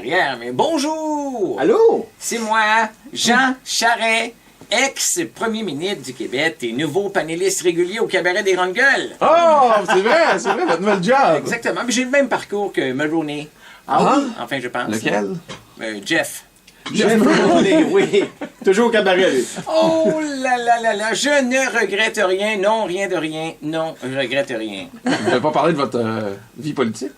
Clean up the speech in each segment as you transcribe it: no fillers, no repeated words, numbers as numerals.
arrière, mais bonjour! Allô? C'est moi, Jean Charest, ex-premier ministre du Québec et nouveau panéliste régulier au Cabaret des Grandes Gueules. Oh, c'est vrai, votre nouvel job. Exactement, mais j'ai le même parcours que Mulroney. Ah oui? Enfin, je pense. Lequel? Jeff. Jeff Mulroney, oui. Toujours au cabaret, lui. Oh là là là là, je ne regrette rien, non, rien de rien, non, je regrette rien. Vous n'avez pas parlé de votre vie politique?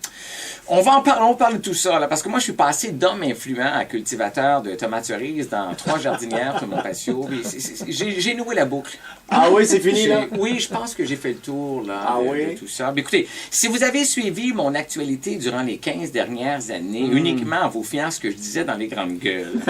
On va en parler, on parle de tout ça, là, parce que moi, je suis passé d'homme influent à cultivateur de tomates cerises dans 3 jardinières sur mon patio. J'ai noué la boucle. Ah oui, c'est fini, là? Oui, je pense que j'ai fait le tour là, Ah de oui? tout ça. Mais écoutez, si vous avez suivi mon actualité durant les 15 dernières années, uniquement en vous fiant à ce que je disais dans les grandes gueules,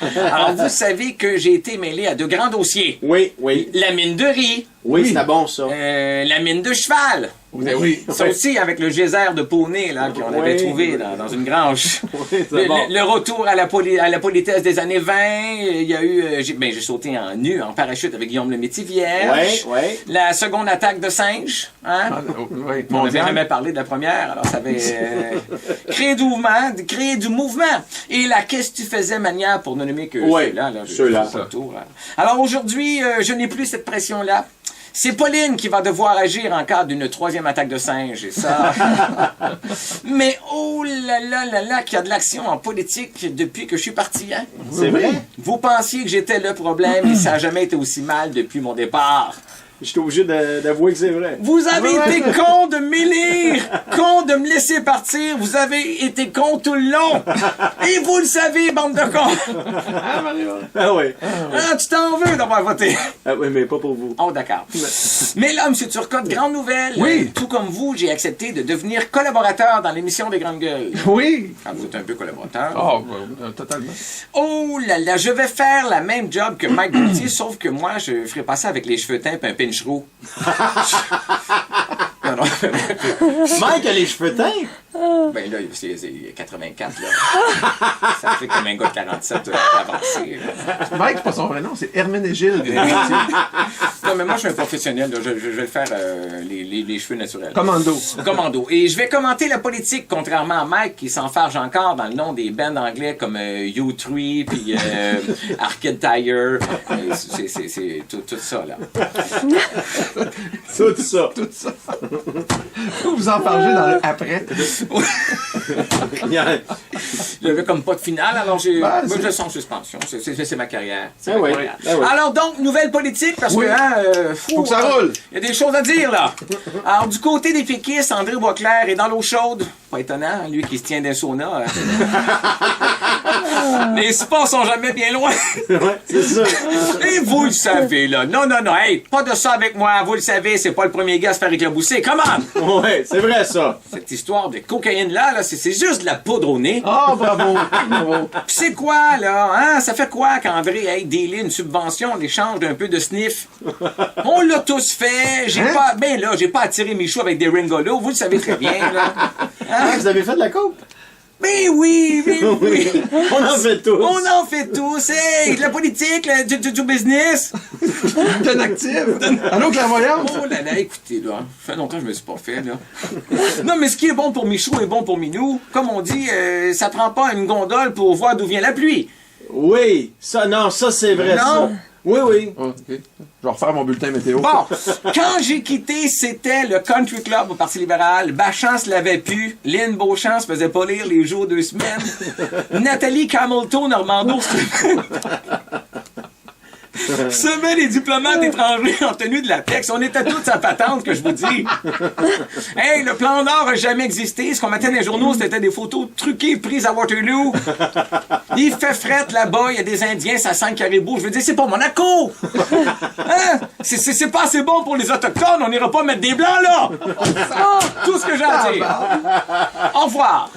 alors vous savez que j'ai été mêlé à de grands dossiers. Oui, oui. La mine de riz, Oui, c'était bon, ça. la mine de cheval. Oui. Ça aussi, avec le geyser de poney là, qu'on avait Oui. trouvé dans une grange. Oui, c'est bon. Le retour à la politesse des années 20, il y a eu... j'ai sauté en nu, en parachute avec Guillaume le Métis-Vierge. Oui, oui. La seconde attaque de singe. Hein? Oui, On n'avait jamais parlé de la première, alors ça avait créé du mouvement. Et la qu'est-ce que tu faisais manière pour ne nommer que Oui, ceux-là. ceux-là. Alors aujourd'hui, je n'ai plus cette pression-là. C'est Pauline qui va devoir agir en cas d'une 3e attaque de singe, et ça... Mais oh là là là là, qu'il y a de l'action en politique depuis que je suis parti, hein? C'est vrai? Vous pensiez que j'étais le problème et ça n'a jamais été aussi mal depuis mon départ. Je suis obligé d'avouer que c'est vrai. Vous avez été con de m'élire, con de me laisser partir, vous avez été con tout le long. Et vous le savez, bande de cons. Ah oui. Ah, tu t'en veux d'avoir voté. Ah oui, mais pas pour vous. Oh, d'accord. Mais là, M. Turcotte, grande nouvelle. Oui. Tout comme vous, j'ai accepté de devenir collaborateur dans l'émission des Grandes Gueules. Oui. Ah, vous êtes un peu collaborateur. Oh, totalement. Oh là là, je vais faire la même job que Mike Gauthier, sauf que moi, je ferai pas ça avec les cheveux teints et un pinch roux. Non, non. Mike a les cheveux teints? Ben là, c'est 84, là. Ça fait comme un gars de 47 avancé. Là. Mike, c'est pas son vrai nom, c'est Herménégilde. Non, mais moi, je suis un professionnel. Là. Je vais le faire les cheveux naturels. Commando. Commando. Et je vais commenter la politique, contrairement à Mike, qui s'enfarge encore dans le nom des bands anglais comme U3, puis Arcade Tire. C'est tout ça, là. Tout ça. Tout ça. Vous en parlez dans le après. J'avais comme pas de finale, alors j'ai Ben, moi, je laisse en suspension. C'est ma carrière. C'est Ah ma oui, carrière. ah oui. Alors donc, nouvelle politique, parce Oui. que... Faut que ça roule. Il y a des choses à dire, là. Alors, du côté des péquistes, André Boisclair est dans l'eau chaude. Pas étonnant, lui qui se tient d'un sauna. Les spas sont jamais bien loin. Ouais, c'est ça. Et vous le savez, là. Non, non, non. Hey, pas de ça avec moi. Vous le savez, c'est pas le premier gars à se faire éclabousser. Comment? Ouais, c'est vrai, ça. Cette histoire de cocaïne-là, c'est juste de la poudre au nez. Oh, bravo. Bravo. Pis c'est quoi, là? Hein? Ça fait quoi qu'André ait délai une subvention en échange d'un peu de sniff? On l'a tous fait. J'ai pas attiré Michou avec des ringolos. Vous le savez très bien, là. Ah, vous avez fait de la coke? Mais oui, mais oui. On en fait tous. On en fait tous. Hey, de la politique, du business. T'es active. Allô, clairvoyante? Oh là là, écoutez, là. Ça fait longtemps que je me suis pas fait, là. Non, mais ce qui est bon pour Michou est bon pour Minou. Comme on dit, ça prend pas une gondole pour voir d'où vient la pluie. Oui, ça, non, ça, c'est vrai, Non. ça. Oui, oui. Oh, OK. Je vais refaire mon bulletin météo. Bon, quand j'ai quitté, c'était le Country Club au Parti libéral. Bachance l'avait pu. Lynn Beauchamp se faisait pas lire les jours 2 semaines. Nathalie Camilton, Normando, semait les diplomates étrangers en tenue de latex. On était tous à patente, que je vous dis. Hey, le plan Nord a jamais existé. Ce qu'on mettait dans les journaux, c'était des photos truquées prises à Waterloo. Il fait fret là-bas, il y a des Indiens, ça sent le caribou. Je veux dire, c'est pas Monaco! Hein? C'est pas assez bon pour les Autochtones, on n'ira pas mettre des Blancs là! Tout ce que j'ai à dire. Au revoir!